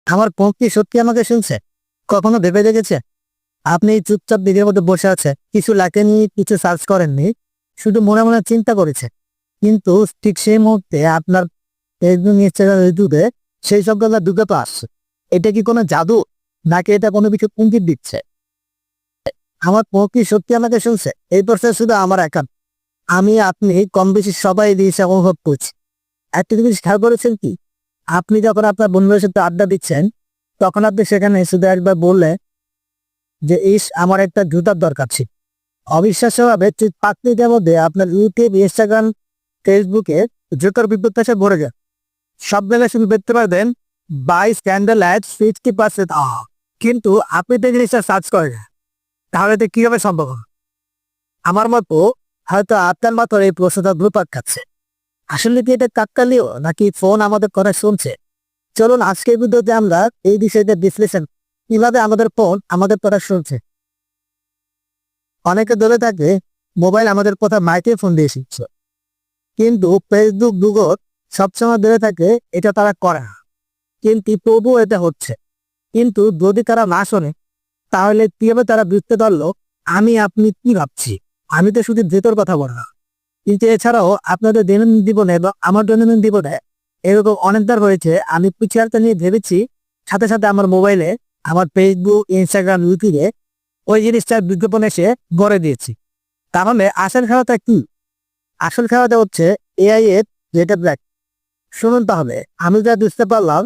আমার ফোন কি সত্যি আমাকে শুনছে? কখনো ভেবে দেখেছে আপনি চুপচাপ ভিডিওর মধ্যে বসে আছে, কিছু লেখেননি, কিছু সার্চ করেননি, শুধু মনে মনে চিন্তা করেছে, কিন্তু ঠিক সেই মুহূর্তে আপনার ফেসবুক, ইনস্টাগ্রাম, ইউটিউবে সেই সব কথা ঢুকে তো আসছে। এটা কি কোনো জাদু, নাকি এটা কোনো কিছু ইঙ্গিত দিচ্ছে? আমার ফোন কি সত্যি আমাকে শুনছে? এই প্রশ্ন শুধু আমার একা, আমি আপনি কম বেশি সবাই দিয়েছে অনুভব করছি। একটা জিনিস খেয়াল করেছেন কি, আপনি যখন আপনার বন্ধুদের সাথে আড্ডা দিচ্ছেন, তখন আপনি সেখানে শুধু একবার বললে যে ইস আমার একটা জুতার দরকার ছিল, অবিশ্বাস্য ভাবে ঠিক 5 মিনিটের মধ্যে আপনার ইউটিউব, ইনস্টাগ্রাম, ফেসবুকে জুতার বিদ্যুৎ এসে ভরে যায়। সব জায়গায় শুধু দেখতে পারবেন বাই স্ক্যান্ডাল অ্যাড 50% অফ, কিন্তু আপনি তো জিনিসটা সার্চ করেন না। তাহলে তো কিভাবে সম্ভব হবে? আমার মতো হয়তো আপনার মাথার এই প্রশ্নটা ঘুরপাক খাচ্ছে। আসলে কি এটা কাকতালীয়, নাকি ফোন আমাদের কথা শুনছে? চলুন আজকের ভিডিওতে আমরা এই বিষয়টা বিশ্লেষণ, কিভাবে আমাদের ফোন আমাদের কথা শুনছে। অনেকে ধরে থাকে মোবাইল আমাদের কথা মাইক্রোফোন দিয়ে শিখছে, কিন্তু ফেসবুক, গুগল সবসময় ধরে থাকে এটা তারা করে না, কিন্তু তবুও এটা হচ্ছে। কিন্তু যদি তারা না শোনে, তাহলে কিভাবে তারা বুঝতে পারলো আমি আপনি কি ভাবছি? আমি তো শুধু ভেতর কথা বললাম, কিন্তু এছাড়াও আপনাদের দৈনন্দিন জীবনে বা আমার দৈনন্দিন জীবনে এরকম অনেকবার হয়েছে, আমি পিছিয়ে নিয়ে ভেবেছি, সাথে সাথে আমার মোবাইলে, আমার ফেসবুক, ইনস্টাগ্রাম, ইউটিউবে ওই জিনিসটার বিজ্ঞাপন এসে গড়ে দিয়েছি। তাহলে আসল খেলাটা কি? আসল খেলাটা হচ্ছে এআই এর ডেটা ব্ল্যাক। শুনুন তাহলে, আমি যা বুঝতে পারলাম,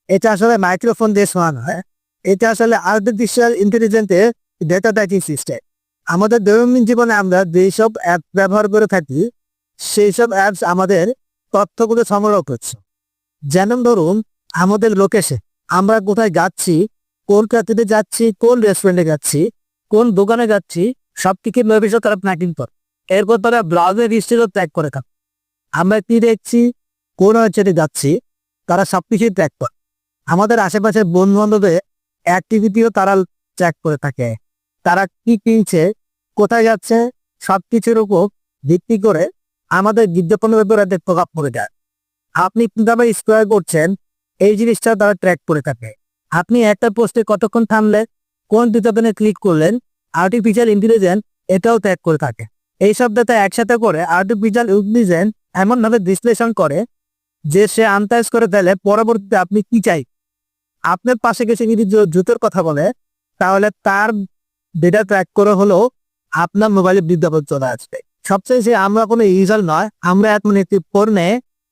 এটা আসলে মাইক্রোফোন দিয়ে শোনানো হয়। এটা আসলে আর্টিফিশিয়াল ইন্টেলিজেন্সের ডেটা ট্র্যাকিং সিস্টেম। আমাদের দৈনন্দিন জীবনে আমরা যেসব অ্যাপ ব্যবহার করে থাকি, সেই সব অ্যাপস আমাদের তথ্যগুলো সংগ্রহ করছে। যেমন ধরুন আমাদের লোকেশন, আমরা কোথায় যাচ্ছি, কোন ক্যাফেতে যাচ্ছি, কোন রেস্টুরেন্টে যাচ্ছি, কোন দোকানে যাচ্ছি, সব কিছু ভবিষ্যৎ তারা প্ল্যানিং করে। এরপর তারা ব্রাউজার হিস্ট্রিও ট্র্যাক করে থাকে। আমরা কি দেখছি, কোন ওয়েবসাইটে যাচ্ছি, তারা সবকিছুই ট্র্যাক করে। আমাদের আশেপাশে বন্ধু বান্ধবের অ্যাক্টিভিটিও তারা ট্র্যাক করে থাকে। তারা কি কিনছে, কোথায় যাচ্ছে, সবকিছুর উপর ভিত্তি করে আমাদের বিজ্ঞাপনের ব্যাপারে এদের প্রভাব পড়ে যায়। আপনি কিভাবে স্ক্রল করছেন, এই জিনিসটা তারা ট্র্যাক করে থাকে। আপনি একটা পোস্টে কতক্ষণ থামলেন, কোন বিজ্ঞাপনে ক্লিক করলেন, আর্টিফিশিয়াল ইন্টেলিজেন্স এটাও ট্র্যাক করে থাকে। এই সব ডাটা একসাথে করে আর্টিফিশিয়াল ইন্টেলিজেন্স এমনভাবে বিশ্লেষণ করে যে সে আন্দাজ করে ফেলে পরবর্তীতে আপনি কি চাই। আপনার পাশে গেছে যদি জুতোর কথা বলে, তাহলে তার ডেটা ট্র্যাক করে হলেও আপনার মোবাইলে বিজ্ঞাপন চলে আসবে। সবচেয়ে আমরা কোনো ইউজার নয়, আমরা এখন একটি পণ্যে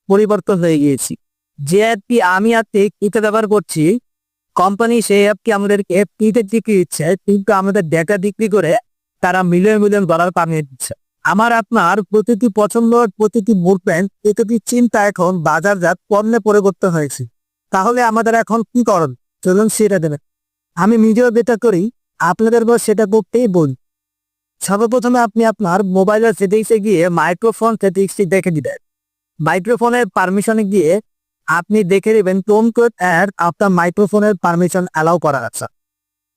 পরিবর্তন হয়ে গিয়েছি। যে অ্যাপটি আমি আপনি কিতে ব্যবহার করছি, কোম্পানি সেই অ্যাপটি আমাদেরকে ফ্রিতে বিক্রি দিচ্ছে, কিন্তু আমাদের ডেটা বিক্রি করে তারা মিলিয়ন মিলিয়ন ডলার কামিয়ে দিচ্ছে। আমার আপনার প্রতিটি পছন্দ, প্রতিটি মুভমেন্ট, প্রতিটি চিন্তা এখন বাজারজাত পণ্যে পরিবর্তন হয়েছে। তাহলে আমাদের এখন কি করণ? চলুন সেটা দেবেন। আমি নিজেও যেটা করি, আপনাদের সেটা করতেই বলি। সর্বপ্রথমে আপনি আপনার মোবাইলের সেটিংসে গিয়ে মাইক্রোফোন সেটিংসটি দেখে দিবেন। মাইক্রোফোনের পারমিশনে গিয়ে আপনি দেখে নেবেন কোন কোন অ্যাড আপনার মাইক্রোফোনের পারমিশন অ্যালাউ করা আছে।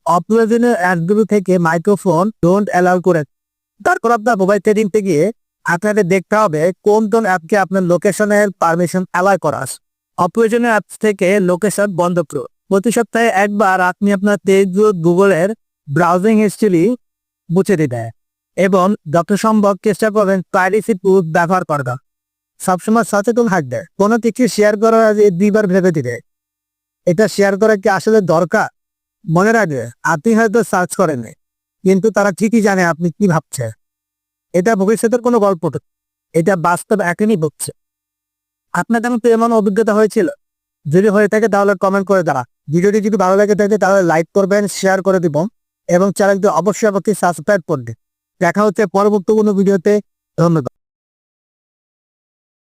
অপ্রয়োজনীয় অ্যাডগুলো থেকে মাইক্রোফোন ডোন্ট অ্যালাউ করে। তারপর আপনার মোবাইল সেটিংসে গিয়ে আপনাদের দেখতে হবে কোন কোন অ্যাপকে আপনার লোকেশনের পারমিশন অ্যালাউ করা আছে। অপ্রয়োজনীয় অ্যাপস থেকে লোকেশন বন্ধ করুন। প্রতি সপ্তাহে একবার আপনি আপনার ফেসবুক, গুগলের ব্রাউজিং হিস্ট্রি মুছে দিতে এবং যত সম্ভব চেষ্টা করবেন প্রাইভেসি টুল ব্যবহার করবেন। সবসময় সচেতন থাকবে, কোনো কিছু শেয়ার করার আগে 2বার ভেবে দিবে এটা শেয়ার করা কি আসলে দরকার। মনে রাখবে, আপনি হয়তো সার্চ করেননি, কিন্তু তারা ঠিকই জানে আপনি কি ভাবছেন। এটা ভবিষ্যতের কোনো গল্প না, এটা বাস্তব এখনই হচ্ছে। আপনার তেমন এমন অভিজ্ঞতা হয়েছিল? যদি হয়ে থাকে তাহলে কমেন্ট করে দাঁড়া। ভিডিওটি যদি ভালো লাগে থাকে তাহলে লাইক করবেন, শেয়ার করে দিব এবং চ্যানেলটি অবশ্যই সাবস্ক্রাইব করবেন। দেখা হচ্ছে পরবর্তী কোনো ভিডিওতে। ধন্যবাদ।